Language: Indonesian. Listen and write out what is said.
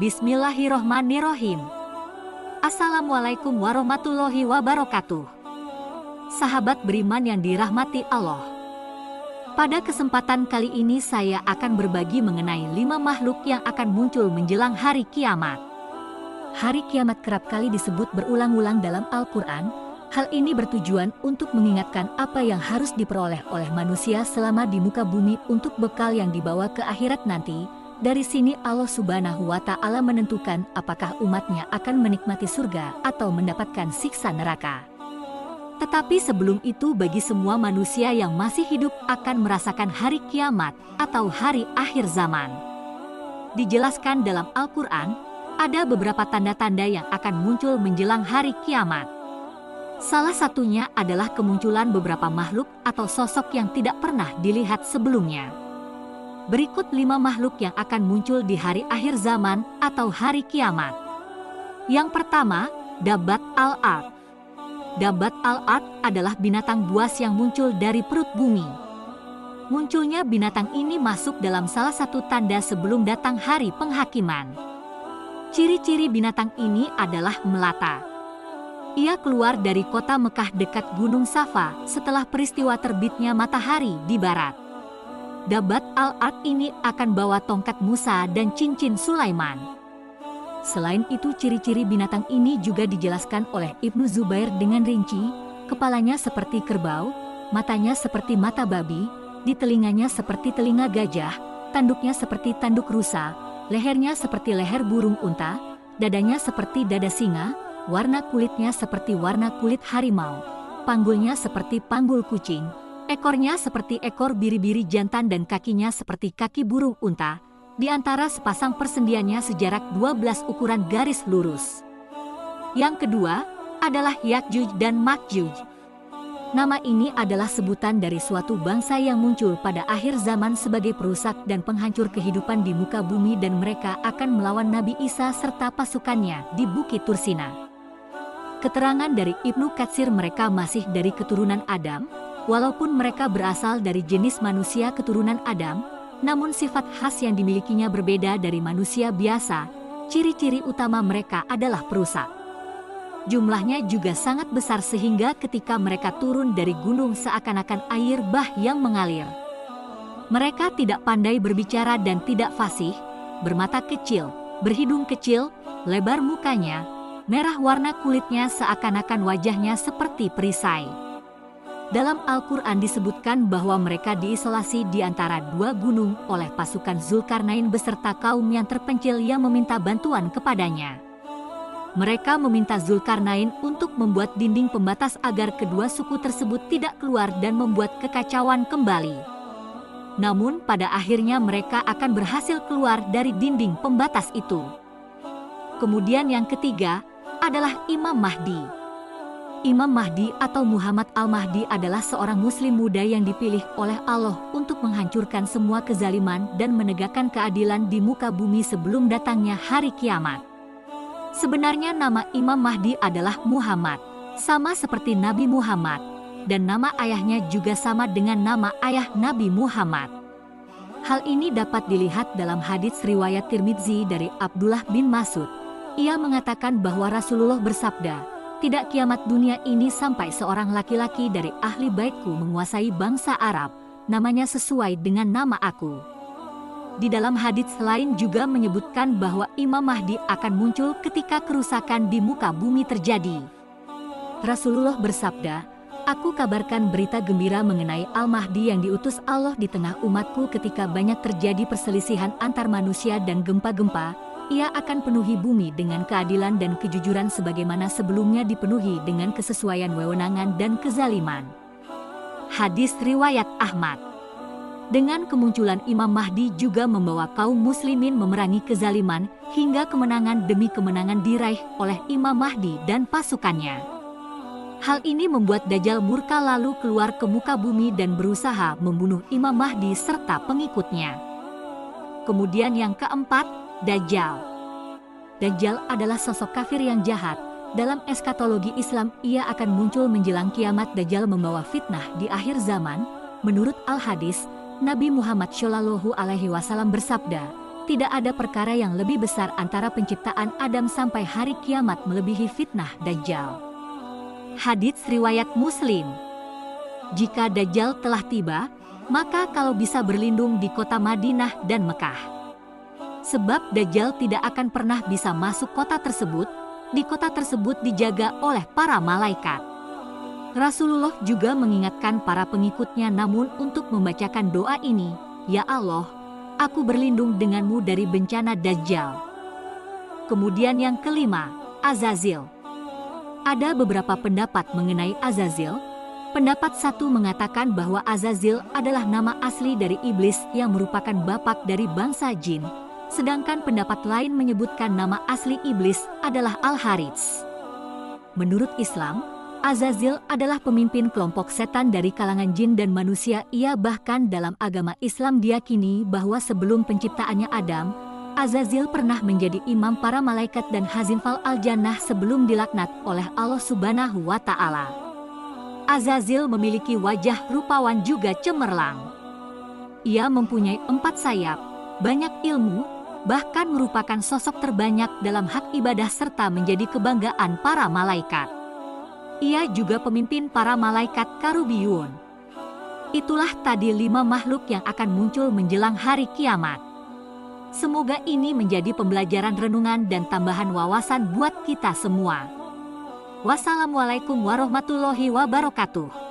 Bismillahirrohmanirrohim. Assalamualaikum warahmatullahi wabarakatuh. Sahabat beriman yang dirahmati Allah. Pada kesempatan kali ini saya akan berbagi mengenai 5 makhluk yang akan muncul menjelang hari kiamat. Hari kiamat kerap kali disebut berulang-ulang dalam Al-Quran. Hal ini bertujuan untuk mengingatkan apa yang harus diperoleh oleh manusia selama di muka bumi untuk bekal yang dibawa ke akhirat nanti. Dari sini Allah Subhanahu wa Ta'ala menentukan apakah umatnya akan menikmati surga atau mendapatkan siksa neraka. Tetapi sebelum itu bagi semua manusia yang masih hidup akan merasakan hari kiamat atau hari akhir zaman. Dijelaskan dalam Al-Quran, ada beberapa tanda-tanda yang akan muncul menjelang hari kiamat. Salah satunya adalah kemunculan beberapa makhluk atau sosok yang tidak pernah dilihat sebelumnya. Berikut 5 makhluk yang akan muncul di hari akhir zaman atau hari kiamat. Yang pertama, Dabbat al-Ard. Dabbat al-Ard adalah binatang buas yang muncul dari perut bumi. Munculnya binatang ini masuk dalam salah satu tanda sebelum datang hari penghakiman. Ciri-ciri binatang ini adalah melata. Ia keluar dari kota Mekah dekat Gunung Safa setelah peristiwa terbitnya matahari di barat. Dabbat al-Ard ini akan bawa tongkat Musa dan cincin Sulaiman. Selain itu ciri-ciri binatang ini juga dijelaskan oleh Ibnu Zubair dengan rinci, kepalanya seperti kerbau, matanya seperti mata babi, di telinganya seperti telinga gajah, tanduknya seperti tanduk rusa, lehernya seperti leher burung unta, dadanya seperti dada singa, warna kulitnya seperti warna kulit harimau, panggulnya seperti panggul kucing, ekornya seperti ekor biri-biri jantan dan kakinya seperti kaki burung unta. Di antara sepasang persendiannya sejarak 12 ukuran garis lurus. Yang kedua adalah Ya'juj dan Ma'juj. Nama ini adalah sebutan dari suatu bangsa yang muncul pada akhir zaman sebagai perusak dan penghancur kehidupan di muka bumi dan mereka akan melawan Nabi Isa serta pasukannya di Bukit Tursina. Keterangan dari Ibnu Katsir mereka masih dari keturunan Adam. Walaupun mereka berasal dari jenis manusia keturunan Adam, namun sifat khas yang dimilikinya berbeda dari manusia biasa. Ciri-ciri utama mereka adalah perusak. Jumlahnya juga sangat besar sehingga ketika mereka turun dari gunung seakan-akan air bah yang mengalir. Mereka tidak pandai berbicara dan tidak fasih, bermata kecil, berhidung kecil, lebar mukanya, merah warna kulitnya seakan-akan wajahnya seperti perisai. Dalam Al-Quran disebutkan bahwa mereka diisolasi di antara 2 gunung oleh pasukan Zulkarnain beserta kaum yang terpencil yang meminta bantuan kepadanya. Mereka meminta Zulkarnain untuk membuat dinding pembatas agar kedua suku tersebut tidak keluar dan membuat kekacauan kembali. Namun pada akhirnya mereka akan berhasil keluar dari dinding pembatas itu. Kemudian yang ketiga adalah Imam Mahdi. Imam Mahdi atau Muhammad Al-Mahdi adalah seorang muslim muda yang dipilih oleh Allah untuk menghancurkan semua kezaliman dan menegakkan keadilan di muka bumi sebelum datangnya hari kiamat. Sebenarnya nama Imam Mahdi adalah Muhammad, sama seperti Nabi Muhammad, dan nama ayahnya juga sama dengan nama ayah Nabi Muhammad. Hal ini dapat dilihat dalam hadits riwayat Tirmidzi dari Abdullah bin Mas'ud. Ia mengatakan bahwa Rasulullah bersabda, "Tidak kiamat dunia ini sampai seorang laki-laki dari ahli baitku menguasai bangsa Arab, namanya sesuai dengan nama aku." Di dalam hadits lain juga menyebutkan bahwa Imam Mahdi akan muncul ketika kerusakan di muka bumi terjadi. Rasulullah bersabda, "Aku kabarkan berita gembira mengenai Al-Mahdi yang diutus Allah di tengah umatku ketika banyak terjadi perselisihan antar manusia dan gempa-gempa. Ia akan penuhi bumi dengan keadilan dan kejujuran sebagaimana sebelumnya dipenuhi dengan kesesuaian wewenangan dan kezaliman." Hadis riwayat Ahmad. Dengan kemunculan Imam Mahdi juga membawa kaum muslimin memerangi kezaliman hingga kemenangan demi kemenangan diraih oleh Imam Mahdi dan pasukannya. Hal ini membuat Dajjal murka lalu keluar ke muka bumi dan berusaha membunuh Imam Mahdi serta pengikutnya. Kemudian yang keempat, Dajjal. Dajjal adalah sosok kafir yang jahat. Dalam eskatologi Islam, ia akan muncul menjelang kiamat. Dajjal membawa fitnah di akhir zaman. Menurut Al-Hadis, Nabi Muhammad Shallallahu Alaihi Wasallam bersabda, tidak ada perkara yang lebih besar antara penciptaan Adam sampai hari kiamat melebihi fitnah Dajjal. Hadits riwayat Muslim. Jika Dajjal telah tiba, maka kalau bisa berlindung di kota Madinah dan Mekah. Sebab Dajjal tidak akan pernah bisa masuk kota tersebut, di kota tersebut dijaga oleh para malaikat. Rasulullah juga mengingatkan para pengikutnya namun untuk membacakan doa ini, "Ya Allah, aku berlindung denganmu dari bencana Dajjal." Kemudian yang kelima, Azazil. Ada beberapa pendapat mengenai Azazil. Pendapat satu mengatakan bahwa Azazil adalah nama asli dari iblis yang merupakan bapak dari bangsa jin. Sedangkan pendapat lain menyebutkan nama asli iblis adalah Al-Harits. Menurut Islam, Azazil adalah pemimpin kelompok setan dari kalangan jin dan manusia. Ia bahkan dalam agama Islam diyakini bahwa sebelum penciptaannya Adam, Azazil pernah menjadi imam para malaikat dan Hazinfal al-Jannah sebelum dilaknat oleh Allah Subhanahu wa Ta'ala. Azazil memiliki wajah rupawan juga cemerlang. Ia mempunyai 4 sayap, banyak ilmu, bahkan merupakan sosok terbanyak dalam hak ibadah serta menjadi kebanggaan para malaikat. Ia juga pemimpin para malaikat Karubiyun. Itulah tadi 5 makhluk yang akan muncul menjelang hari kiamat. Semoga ini menjadi pembelajaran renungan dan tambahan wawasan buat kita semua. Wassalamualaikum warahmatullahi wabarakatuh.